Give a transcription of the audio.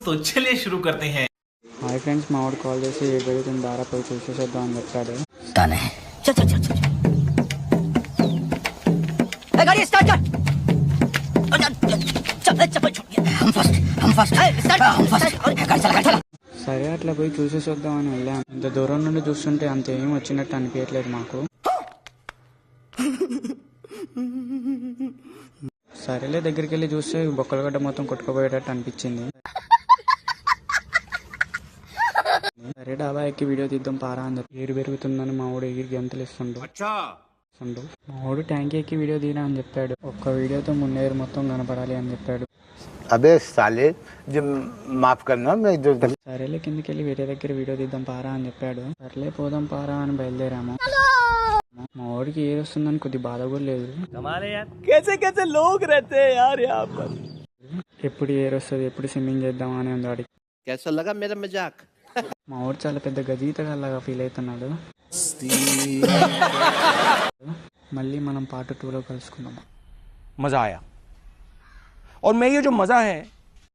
तो चलिए शुरू करते हैं। హాయ్ ఫ్రెండ్స్, మా వాడు కాల్ చేసి ఏ జరుగుతుంది దారా పోయి చూసేసేద్దాం అని చెప్పాడు. चल चल चल चल ए गाड़ी स्टार्ट कर चल चप्पल छोड़ हम फर्स्ट स्टार्ट हम फर्स्ट गाड़ी चला సరే అట్లా పోయి చూసేసేద్దాం అని వెళ్ళాం. ఇంత దూరం నుండి చూస్తుంటే అంత ఏం వచ్చినట్టు అనిపించట్లేదు మాకు. సరేలే దగ్గరికి వెళ్ళి చూస్తే బొక్కలగడ్డ మొత్తం కొట్టుకుపోయేటట్టు అనిపించింది. సరే డాబా ఎక్కి వీడియో తీద్దాం పారా అని చెప్పి ఏరు పెరుగుతుందని మా వాడు ఎగిరి గంతలు ఇస్తుండు. మా వాడు ట్యాంక్ ఎక్కి వీడియో తీరా అని చెప్పాడు. ఒక్క వీడియోతో మున్నేరు మొత్తం కనపడాలి అని చెప్పాడు. అబే సాలే మాఫ్ కన్నా సరేలే కిందికి వెళ్ళి వేరే దగ్గర వీడియో తీద్దాం పారా అని చెప్పాడు. సరేలే పోదాం పారా అని బయలుదేరాము. మా వాడికి ఏది వస్తుందని కొద్ది బాధ కూడా లేదు. ఎప్పుడు ఏరు వస్తుంది, ఎప్పుడు స్విమ్మింగ్ చేద్దాం అని ఉంది వాడికి. మా వాడు చాలా పెద్ద గజీతగాళ్ళగా ఫీల్ అవుతున్నాడు. మళ్ళీ మనం పార్ట్ 2లో కలుసుకుందాం. मजा आया और मैं ये जो मजा है